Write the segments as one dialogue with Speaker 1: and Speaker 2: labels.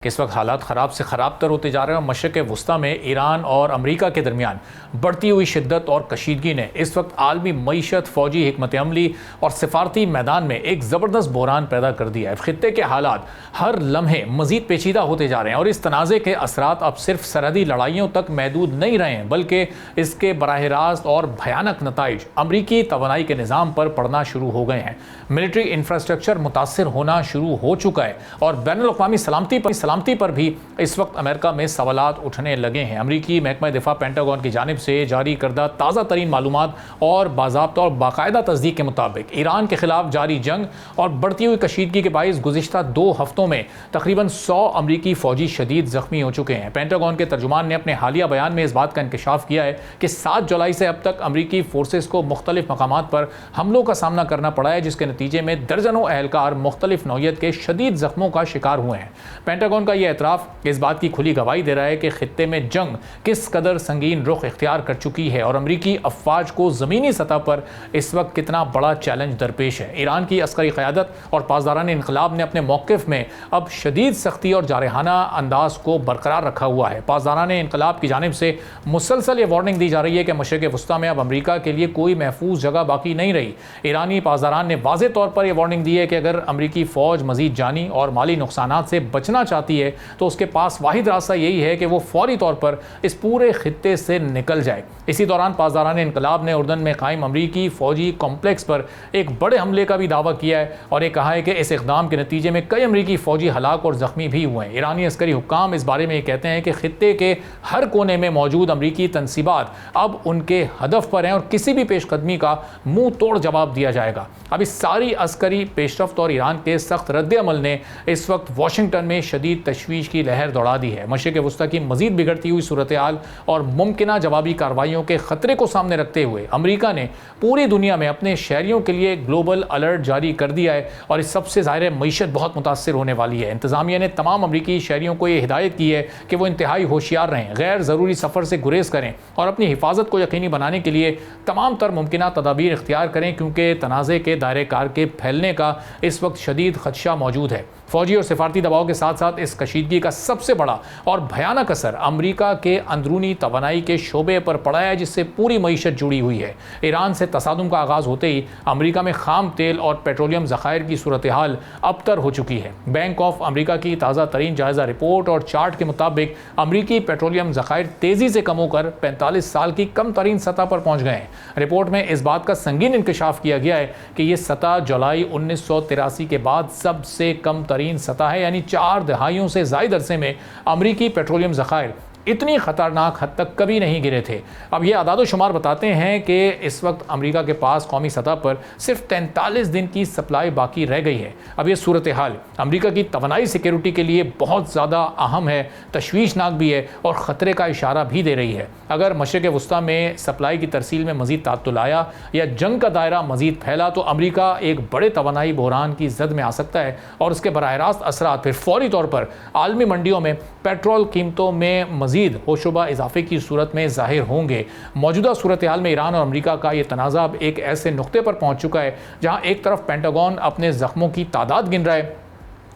Speaker 1: کہ اس وقت حالات خراب سے خراب تر ہوتے جا رہے ہیں اور مشرق وسطیٰ میں ایران اور امریکہ کے درمیان بڑھتی ہوئی شدت اور کشیدگی نے اس وقت عالمی معیشت، فوجی حکمت عملی اور سفارتی میدان میں ایک زبردست بحران پیدا کر دیا ہے۔ خطے کے حالات ہر لمحے مزید پیچیدہ ہوتے جا رہے ہیں اور اس تنازع کے اثرات اب صرف سرحدی لڑائیوں تک محدود نہیں رہے ہیں، بلکہ اس کے براہ راست اور بھیانک نتائج امریکی توانائی کے نظام پر پڑنا شروع ہو گئے ہیں۔ ملٹری انفراسٹرکچر متاثر ہونا شروع ہو چکا ہے اور بین الاقوامی سلامتی پر بھی اس وقت امریکہ میں سوالات اٹھنے لگے ہیں۔ امریکی محکمہ دفاع پینٹاگون کی جانب سے جاری کردہ تازہ ترین معلومات اور باضابطہ اور باقاعدہ تصدیق کے مطابق ایران کے خلاف جاری جنگ اور بڑھتی ہوئی کشیدگی کے باعث گزشتہ 2 ہفتوں میں تقریباً 100 امریکی فوجی شدید زخمی ہو چکے ہیں۔ پینٹاگون کے ترجمان نے اپنے حالیہ بیان میں اس بات کا انکشاف کیا ہے کہ 7 جولائی سے اب تک امریکی فورسز کو مختلف مقامات پر حملوں کا سامنا کرنا پڑا ہے، جس کے نتیجے میں درجنوں اہلکار مختلف نوعیت کے شدید زخموں کا شکار ہوئے ہیں۔ پینٹاگون کا یہ اعتراف اس بات کی کھلی گواہی دے رہا ہے کہ خطے میں جنگ کس قدر سنگین رخ اختیار کر چکی ہے اور امریکی افواج کو زمینی سطح پر اس وقت کتنا بڑا چیلنج درپیش ہے۔ ایران کی عسکری قیادت اور پاسداران انقلاب نے اپنے موقف میں اب شدید سختی اور جارحانہ انداز کو برقرار رکھا ہوا ہے۔ پاسداران انقلاب کی جانب سے مسلسل یہ وارننگ دی جا رہی ہے کہ مشرق وسطیٰ میں اب امریکہ کے لیے کوئی محفوظ جگہ باقی نہیں رہی۔ ایرانی پاسداران نے واضح طور پر یہ وارننگ دی ہے کہ اگر امریکی فوج مزید جانی اور مالی نقصانات سے بچنا چاہتی ہے تو اس کے پاس واحد راستہ یہی ہے کہ وہ فوری طور پر اس پورے خطے سے نکل جائے۔ اسی دوران پاسداران انقلاب نے اردن میں قائم امریکی فوجی کمپلیکس پر ایک بڑے حملے کا بھی دعویٰ کیا ہے اور یہ کہا ہے کہ اس اقدام کے نتیجے میں کئی امریکی فوجی ہلاک اور زخمی بھی ہوئے ہیں۔ ایرانی عسکری حکام اس بارے میں یہ کہتے ہیں کہ خطے کے ہر کونے میں موجود امریکی تنصیبات اب ان کے ہدف پر ہیں اور کسی بھی پیش قدمی کا منہ توڑ جواب دیا جائے گا۔ اب اس ساری عسکری پیش رفت اور ایران کے سخت رد عمل نے اس وقت واشنگٹن میں شدید تشویش کی لہر دوڑا دی ہے۔ مشرق وسطیٰ کی مزید بگڑتی ہوئی صورتحال اور ممکنہ جوابی کارروائیوں کے خطرے کو سامنے رکھتے ہوئے امریکہ نے پوری دنیا میں اپنے شہریوں کے لیے گلوبل الرٹ جاری کر دیا ہے اور اس سب سے ظاہر ہے معیشت بہت متاثر ہونے والی ہے۔ انتظامیہ نے تمام امریکی شہریوں کو یہ ہدایت کی ہے کہ وہ انتہائی ہوشیار رہیں، غیر ضروری سفر سے گریز کریں اور اپنی حفاظت کو یقینی بنانے کے لیے تمام تر ممکنہ تدابیر اختیار کریں، کیونکہ تنازع کے دائرہ کار کے پھیلنے کا اس وقت شدید خدشہ موجود ہے۔ فوجی اور سفارتی دباؤ کے ساتھ ساتھ اس کشیدگی کا سب سے بڑا اور بھیانک اثر امریکہ کے اندرونی توانائی کے شعبے پر پڑا ہے، جس سے پوری معیشت جڑی ہوئی ہے۔ ایران سے تصادم کا آغاز ہوتے ہی امریکہ میں خام تیل اور پیٹرولیم ذخائر کی صورتحال ابتر ہو چکی ہے۔ بینک آف امریکہ کی تازہ ترین جائزہ رپورٹ اور چارٹ کے مطابق امریکی پیٹرولیم ذخائر تیزی سے کم ہو کر 45 سال کی کم ترین سطح پر پہنچ گئے ہیں۔ رپورٹ میں اس بات کا سنگین انکشاف کیا گیا ہے کہ یہ سطح جولائی 1983 کے بعد سب سے کم ترین سطح ہے، یعنی 4 دہائیوں سے زائد عرصے میں امریکی پیٹرولیم ذخائر اتنی خطرناک حد تک کبھی نہیں گرے تھے۔ اب یہ اعداد و شمار بتاتے ہیں کہ اس وقت امریکہ کے پاس قومی سطح پر صرف 43 دن کی سپلائی باقی رہ گئی ہے۔ اب یہ صورتحال امریکہ کی توانائی سیکیورٹی کے لیے بہت زیادہ اہم ہے، تشویشناک بھی ہے اور خطرے کا اشارہ بھی دے رہی ہے۔ اگر مشرق وسطیٰ میں سپلائی کی ترسیل میں مزید تعطل آیا یا جنگ کا دائرہ مزید پھیلا تو امریکہ ایک بڑے توانائی بحران کی زد میں آ سکتا ہے اور اس کے براہ راست اثرات پھر فوری طور پر عالمی منڈیوں میں پیٹرول قیمتوں میں مزید ہوشوبہ اضافے کی صورت میں ظاہر ہوں گے۔ موجودہ صورتحال میں ایران اور امریکہ کا یہ تنازع اب ایک ایسے نقطے پر پہنچ چکا ہے جہاں ایک طرف پینٹاگون اپنے زخموں کی تعداد گن رہا ہے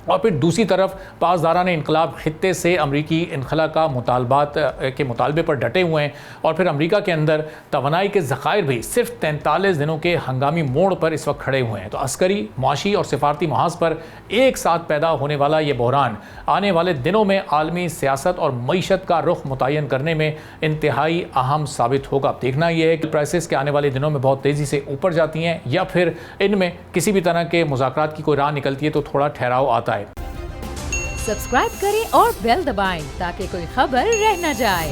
Speaker 1: اور پھر دوسری طرف پاسداران انقلاب خطے سے امریکی انخلا کا مطالبے پر ڈٹے ہوئے ہیں اور پھر امریکہ کے اندر توانائی کے ذخائر بھی صرف 43 دنوں کے ہنگامی موڑ پر اس وقت کھڑے ہوئے ہیں۔ تو عسکری، معاشی اور سفارتی محاذ پر ایک ساتھ پیدا ہونے والا یہ بحران آنے والے دنوں میں عالمی سیاست اور معیشت کا رخ متعین کرنے میں انتہائی اہم ثابت ہوگا۔ اب دیکھنا یہ ہے کہ پرائسز کے آنے والے دنوں میں بہت تیزی سے اوپر جاتی ہیں یا پھر ان میں کسی بھی طرح کے مذاکرات کی کوئی راہ نکلتی ہے تو تھوڑا ٹھہراؤ آتا ہے۔
Speaker 2: سبسکرائب کریں اور بیل دبائیں تاکہ کوئی خبر رہ نہ جائے۔